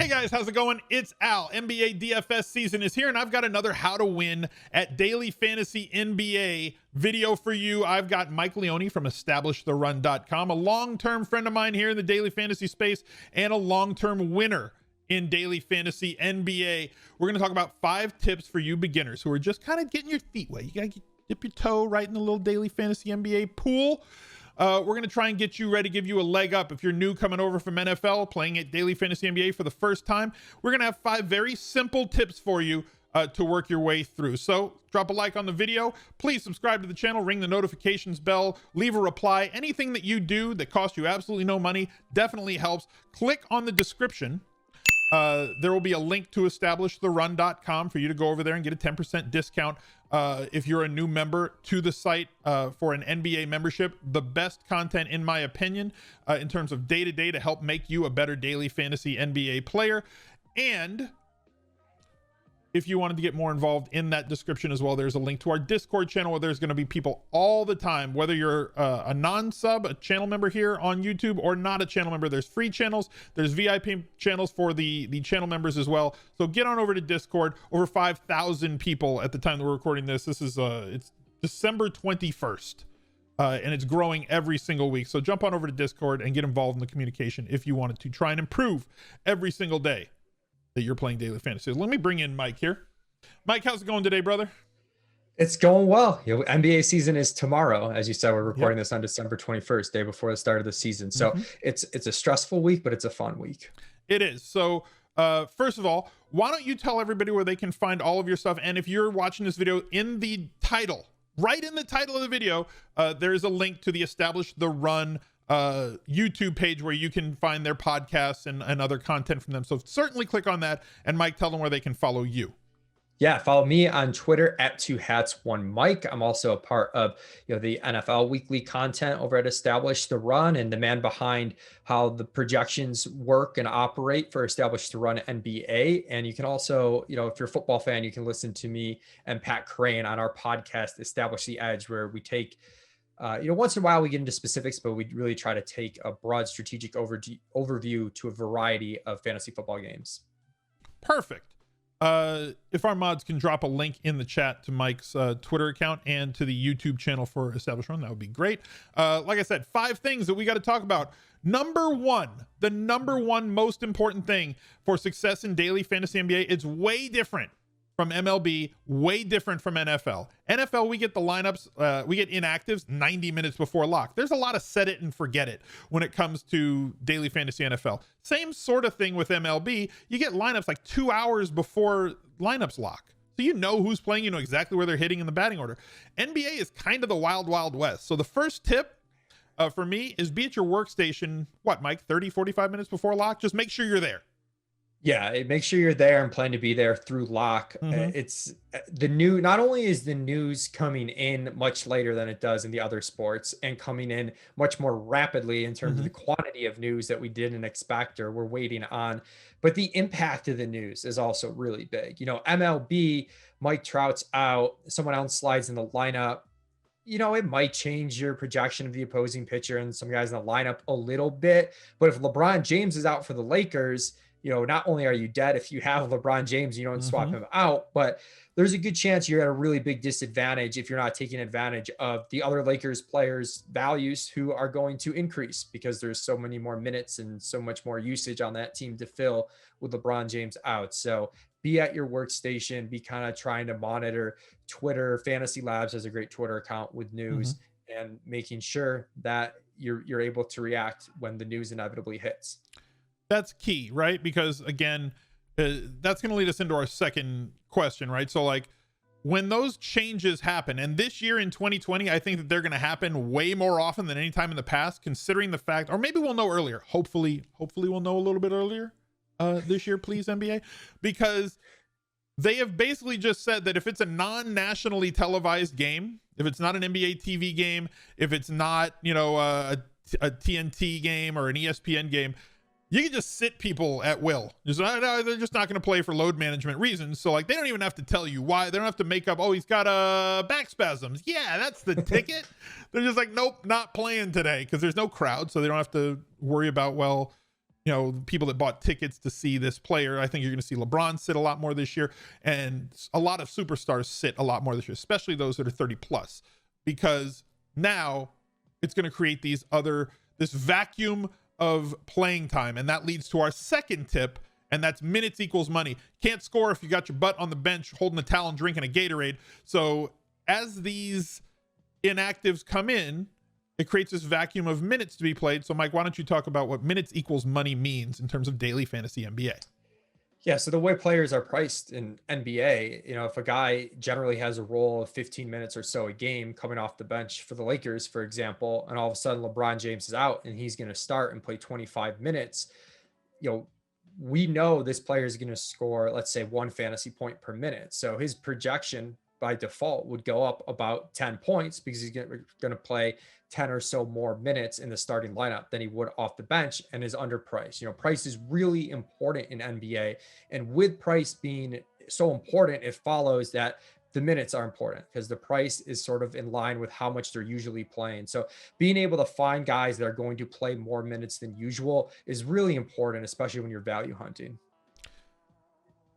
Hey guys, how's it going? It's Al. NBA DFS season is here, and I've got another How to Win at Daily Fantasy NBA video for you. I've got Mike Leone from EstablishTheRun.com, a long-term friend of mine here in the daily fantasy space, and a long-term winner in daily fantasy NBA. We're going to talk about 5 tips for you beginners who are just kind of getting your feet wet. You got to dip your toe right in the little daily fantasy NBA pool. We're going to try and get you ready, give you a leg up. If you're new coming over from NFL, playing at Daily Fantasy NBA for the first time, we're going to have 5 very simple tips for you to work your way through. So drop a like on the video. Please subscribe to the channel, ring the notifications bell, leave a reply. Anything that you do that costs you absolutely no money definitely helps. Click on the description. There will be a link to EstablishTheRun.com for you to go over there and get a 10% discount if you're a new member to the site for an NBA membership. The best content, in my opinion, in terms of day-to-day to help make you a better daily fantasy NBA player. And if you wanted to get more involved in that description as well, there's a link to our Discord channel where there's going to be people all the time, whether you're a non-sub, a channel member here on YouTube, or not a channel member. There's free channels, there's VIP channels for the channel members as well. So get on over to Discord. Over 5,000 people at the time that we're recording this. This is it's December 21st. And it's growing every single week. So jump on over to Discord and get involved in the communication if you wanted to try and improve every single day that you're playing daily fantasy. Let me bring in Mike here. Mike, how's it going today, brother? It's going well. NBA season is tomorrow. As you said, we're recording this on December 21st, day before the start of the season. So it's a stressful week, but it's a fun week. It is. So first of all, why don't you tell everybody where they can find all of your stuff? And if you're watching this video, in the title, right in the title of the video, there's a link to the Establish the Run YouTube page where you can find their podcasts and other content from them. So certainly click on that. And Mike, tell them where they can follow you. Yeah, follow me on Twitter at 2hats1mike. I'm also a part of the NFL weekly content over at Establish the Run, and the man behind how the projections work and operate for Establish the Run NBA. And you can also, if you're a football fan, you can listen to me and Pat Crane on our podcast, Establish the Edge, where we take once in a while we get into specifics, but we really try to take a broad strategic overview to a variety of fantasy football games. Perfect. If our mods can drop a link in the chat to Mike's Twitter account and to the YouTube channel for Establish Run, that would be great. Like I said, 5 things that we got to talk about. Number 1, the number 1 most important thing for success in daily fantasy NBA, it's way different from MLB, way different from NFL. NFL, we get the lineups, we get inactives 90 minutes before lock. There's a lot of set it and forget it when it comes to daily fantasy NFL. Same sort of thing with MLB. You get lineups like 2 hours before lineups lock. So you know who's playing, you know exactly where they're hitting in the batting order. NBA is kind of the wild, wild west. So the first tip for me is be at your workstation, what, Mike, 30, 45 minutes before lock? Just make sure you're there. Yeah, make sure you're there and plan to be there through lock. It's the new, not only is the news coming in much later than it does in the other sports and coming in much more rapidly in terms of the quantity of news that we didn't expect or we're waiting on, but the impact of the news is also really big. MLB, Mike Trout's out, someone else slides in the lineup. It might change your projection of the opposing pitcher and some guys in the lineup a little bit, but if LeBron James is out for the Lakers, not only are you dead if you have LeBron James, you don't swap him out, but there's a good chance you're at a really big disadvantage if you're not taking advantage of the other Lakers players' values who are going to increase because there's so many more minutes and so much more usage on that team to fill with LeBron James out. So be at your workstation, be kind of trying to monitor Twitter. Fantasy Labs has a great Twitter account with news and making sure that you're able to react when the news inevitably hits. That's key, right? Because again, that's going to lead us into our second question, right? So like when those changes happen, and this year in 2020, I think that they're going to happen way more often than any time in the past, considering the fact, or maybe we'll know earlier. Hopefully we'll know a little bit earlier this year, please, NBA, because they have basically just said that if it's a non-nationally televised game, if it's not an NBA TV game, if it's not, a TNT game or an ESPN game, you can just sit people at will. They're just not going to play for load management reasons. So like, they don't even have to tell you why. They don't have to make up, oh, he's got back spasms. Yeah, that's the ticket. They're just like, nope, not playing today because there's no crowd. So they don't have to worry about, well, you know, people that bought tickets to see this player. I think you're going to see LeBron sit a lot more this year, and a lot of superstars sit a lot more this year, especially those that are 30 plus, because now it's going to create this vacuum of playing time. And that leads to our second tip, and that's minutes equals money. Can't score if you got your butt on the bench holding a towel and drinking a Gatorade. So as these inactives come in, it creates this vacuum of minutes to be played. So Mike, why don't you talk about what minutes equals money means in terms of daily fantasy NBA? Yeah, so the way players are priced in NBA, you know, if a guy generally has a role of 15 minutes or so a game coming off the bench for the Lakers, for example, and all of a sudden LeBron James is out and he's going to start and play 25 minutes, you know, we know this player is going to score, let's say, 1 fantasy point per minute. So his projection by default would go up about 10 points because he's going to play 10 or so more minutes in the starting lineup than he would off the bench and is underpriced. You know, price is really important in NBA. And with price being so important, it follows that the minutes are important because the price is sort of in line with how much they're usually playing. So being able to find guys that are going to play more minutes than usual is really important, especially when you're value hunting.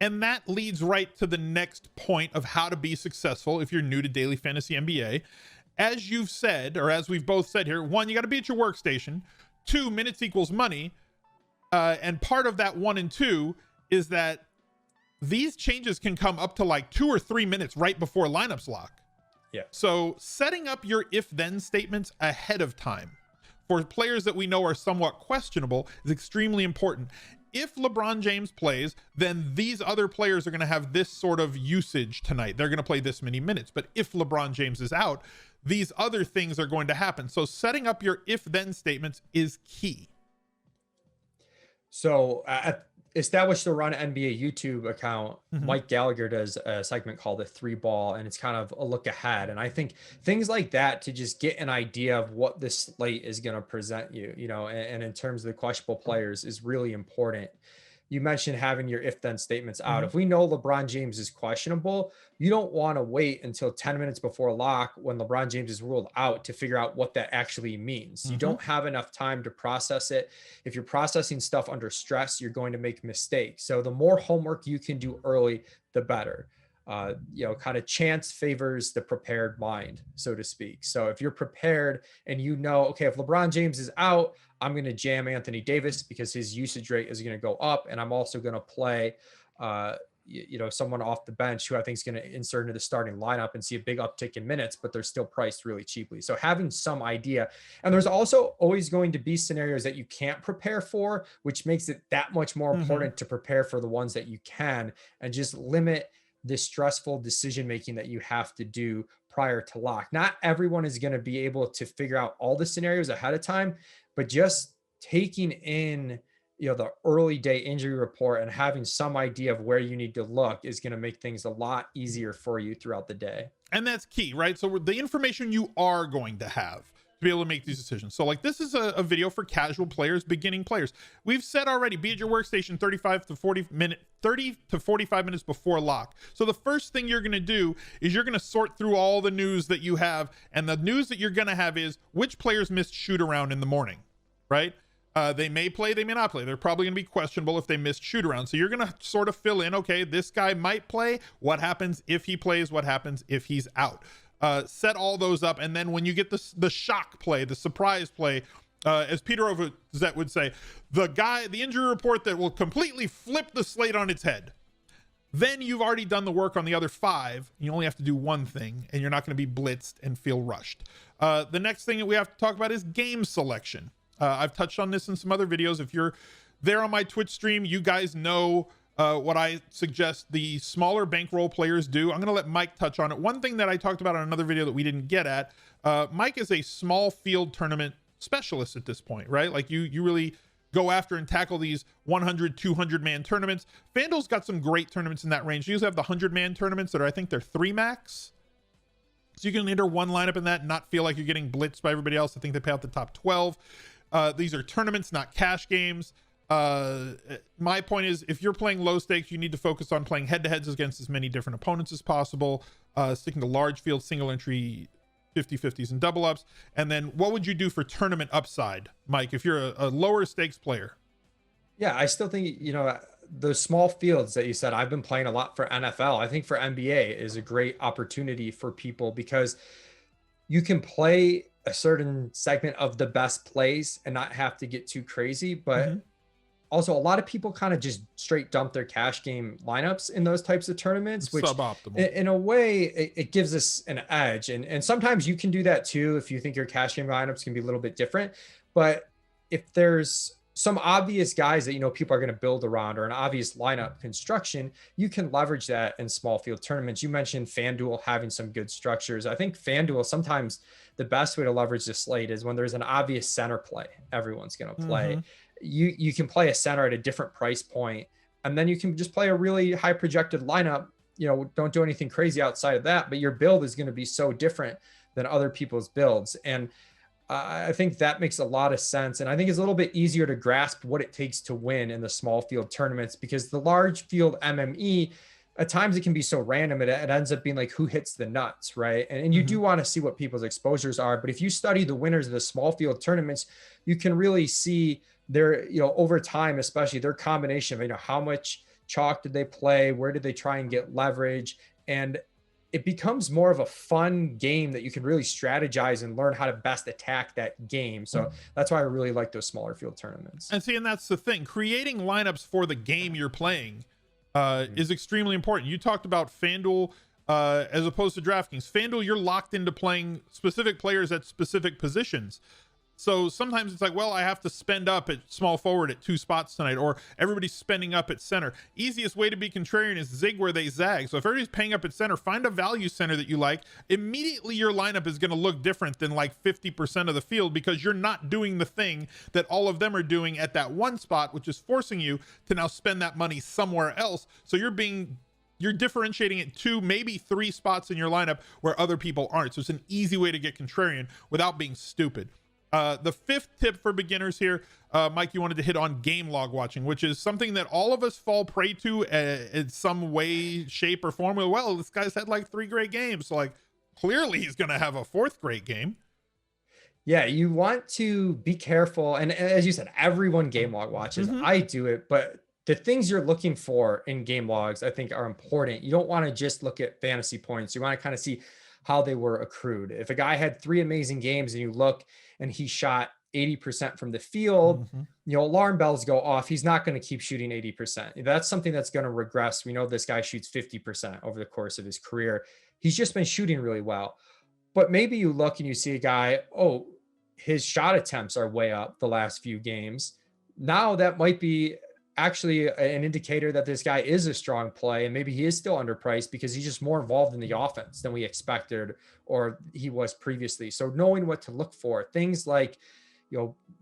And that leads right to the next point of how to be successful if you're new to daily fantasy NBA. As you've said, or as we've both said here, 1, you got to be at your workstation. 2, minutes equals money. And part of that 1 and 2 is that these changes can come up to like 2 or 3 minutes right before lineups lock. Yeah. So setting up your if-then statements ahead of time for players that we know are somewhat questionable is extremely important. If LeBron James plays, then these other players are going to have this sort of usage tonight. They're going to play this many minutes. But if LeBron James is out, these other things are going to happen. So setting up your if-then statements is key. So Establish the Run NBA YouTube account, Mike Gallagher does a segment called the 3-ball, and it's kind of a look ahead. And I think things like that to just get an idea of what this slate is going to present you, you know, and in terms of the questionable players is really important. You mentioned having your if-then statements out. If we know LeBron James is questionable, you don't want to wait until 10 minutes before lock when LeBron James is ruled out to figure out what that actually means. You don't have enough time to process it. If you're processing stuff under stress, you're going to make mistakes. So the more homework you can do early, the better. You know, kind of chance favors the prepared mind, so to speak. So if you're prepared and you know, okay, if LeBron James is out, I'm going to jam Anthony Davis because his usage rate is going to go up. And I'm also going to play, you know, someone off the bench who I think is going to insert into the starting lineup and see a big uptick in minutes, but they're still priced really cheaply. So having some idea, and there's also always going to be scenarios that you can't prepare for, which makes it that much more important to prepare for the ones that you can and just limit the stressful decision-making that you have to do prior to lock. Not everyone is going to be able to figure out all the scenarios ahead of time, but just taking in, you know, the early day injury report and having some idea of where you need to look is going to make things a lot easier for you throughout the day. And that's key, right? So the information you are going to have to be able to make these decisions. So like this is a video for casual players, beginning players. We've said already, be at your workstation 30 to 45 minutes before lock. So the first thing you're going to do is you're going to sort through all the news that you have. And the news that you're going to have is which players missed shoot around in the morning, right? They may play, they may not play. They're probably going to be questionable if they missed shoot around. So you're going to sort of fill in, okay, this guy might play. What happens if he plays? What happens if he's out? Set all those up. And then when you get the shock play, the surprise play, as Peter Ovazet would say, the injury report that will completely flip the slate on its head. Then you've already done the work on the other 5. You only have to do one thing, and you're not going to be blitzed and feel rushed. The next thing that we have to talk about is game selection. I've touched on this in some other videos. If you're there on my Twitch stream, you guys know what I suggest the smaller bankroll players do. I'm going to let Mike touch on it. One thing that I talked about on another video that we didn't get at, Mike is a small field tournament specialist at this point, right? Like you really go after and tackle these 100, 200 man tournaments. FanDuel's got some great tournaments in that range. You usually have the 100-man tournaments that are, I think they're 3 max. So you can enter one lineup in that and not feel like you're getting blitzed by everybody else. I think they pay out the top 12. These are tournaments, not cash games. My point is, if you're playing low stakes, you need to focus on playing head-to-heads against as many different opponents as possible, sticking to large field, single entry, 50-50s and double ups. And then what would you do for tournament upside, Mike, if you're a lower stakes player? Yeah, I still think, those small fields that you said, I've been playing a lot for NFL. I think for NBA is a great opportunity for people because you can play a certain segment of the best plays and not have to get too crazy. But also, a lot of people kind of just straight dump their cash game lineups in those types of tournaments, which suboptimal. In a way, it gives us an edge. And sometimes you can do that too if you think your cash game lineups can be a little bit different. But if there's some obvious guys that people are going to build around or an obvious lineup construction, you can leverage that in small field tournaments. You mentioned FanDuel having some good structures. I think FanDuel, sometimes the best way to leverage the slate is when there's an obvious center play everyone's going to play. You can play a center at a different price point, and then you can just play a really high projected lineup. Don't do anything crazy outside of that, but your build is going to be so different than other people's builds. And I think that makes a lot of sense. And I think it's a little bit easier to grasp what it takes to win in the small field tournaments, because the large field MME, at times it can be so random. It ends up being like who hits the nuts, right? And you do want to see what people's exposures are. But if you study the winners of the small field tournaments, you can really see their, over time, especially their combination of, how much chalk did they play? Where did they try and get leverage? And it becomes more of a fun game that you can really strategize and learn how to best attack that game. So that's why I really like those smaller field tournaments. And that's the thing. Creating lineups for the game you're playing is extremely important. You talked about FanDuel as opposed to DraftKings. FanDuel, you're locked into playing specific players at specific positions. So sometimes it's like, well, I have to spend up at small forward at 2 spots tonight, or everybody's spending up at center. Easiest way to be contrarian is zig where they zag. So if everybody's paying up at center, find a value center that you like. Immediately your lineup is going to look different than like 50% of the field, because you're not doing the thing that all of them are doing at that one spot, which is forcing you to now spend that money somewhere else. So you're differentiating it 2, maybe 3 spots in your lineup where other people aren't. So it's an easy way to get contrarian without being stupid. The 5th tip for beginners here, Mike, you wanted to hit on game log watching, which is something that all of us fall prey to in some way, shape, or form. Well, this guy's had like 3 great games, so like clearly he's going to have a 4th great game. Yeah, you want to be careful. And as you said, everyone game log watches. I do it, but the things you're looking for in game logs, I think, are important. You don't want to just look at fantasy points. You want to kind of see how they were accrued. If a guy had 3 amazing games and you look and he shot 80% from the field, alarm bells go off. He's not going to keep shooting 80%. That's something that's going to regress. We know this guy shoots 50% over the course of his career. He's just been shooting really well. But maybe you look and you see a guy, his shot attempts are way up the last few games. Now that might be actually an indicator that this guy is a strong play, and maybe he is still underpriced because he's just more involved in the offense than we expected or he was previously. So knowing what to look for, things like,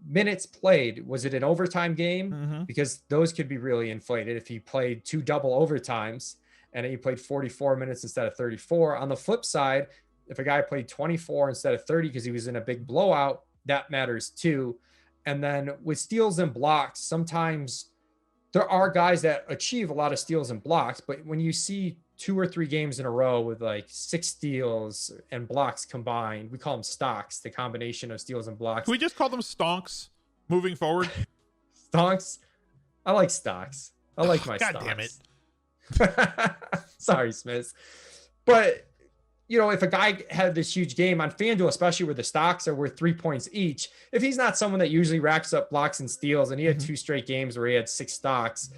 minutes played, was it an overtime game? Because those could be really inflated if he played 2 double overtimes and he played 44 minutes instead of 34. On the flip side, if a guy played 24 instead of 30 because he was in a big blowout, that matters too. And then with steals and blocks, sometimes there are guys that achieve a lot of steals and blocks, but when you see 2 or 3 games in a row with like 6 steals and blocks combined, we call them stocks, the combination of steals and blocks. Can we just call them stonks moving forward? Stonks? I like stocks. I like my God stocks. Damn it. Sorry, Smith. But if a guy had this huge game on FanDuel, especially where the stocks are worth 3 points each, if he's not someone that usually racks up blocks and steals, and he had 2 straight games where he had 6 stocks,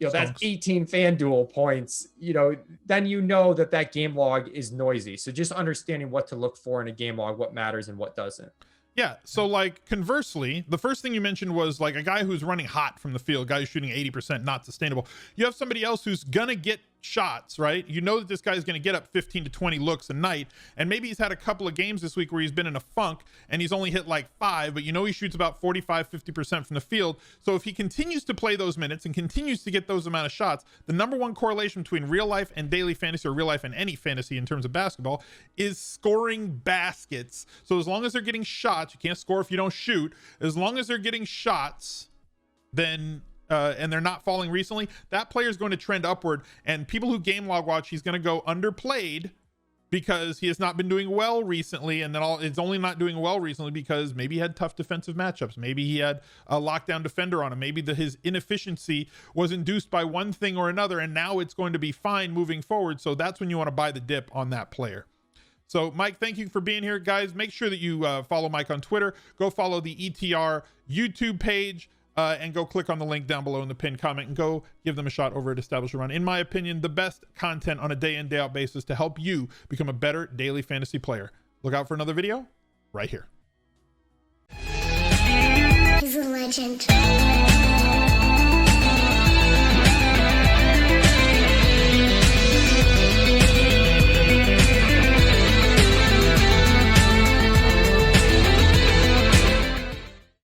that's 18 FanDuel points, then that game log is noisy. So just understanding what to look for in a game log, what matters and what doesn't. Yeah. So like conversely, the first thing you mentioned was like a guy who's running hot from the field, guy who's shooting 80%, not sustainable. You have somebody else who's going to get shots, right? You know that this guy's going to get up 15 to 20 looks a night. And maybe he's had a couple of games this week where he's been in a funk and he's only hit like 5, but he shoots about 45-50% from the field. So if he continues to play those minutes and continues to get those amount of shots, the number one correlation between real life and daily fantasy, or real life and any fantasy in terms of basketball, is scoring baskets. So as long as they're getting shots, you can't score if you don't shoot. As long as they're getting shots, then and they're not falling recently, that player is going to trend upward. And people who game log watch, he's going to go underplayed because he has not been doing well recently, and then it's only not doing well recently because maybe he had tough defensive matchups. Maybe he had a lockdown defender on him. Maybe his inefficiency was induced by one thing or another, and now it's going to be fine moving forward. So that's when you want to buy the dip on that player. So Mike, thank you for being here, guys. Make sure that you follow Mike on Twitter. Go follow the ETR YouTube page. And go click on the link down below in the pinned comment and go give them a shot over at Establish a Run. In my opinion, the best content on a day in, day out basis to help you become a better daily fantasy player. Look out for another video right here. He's a legend.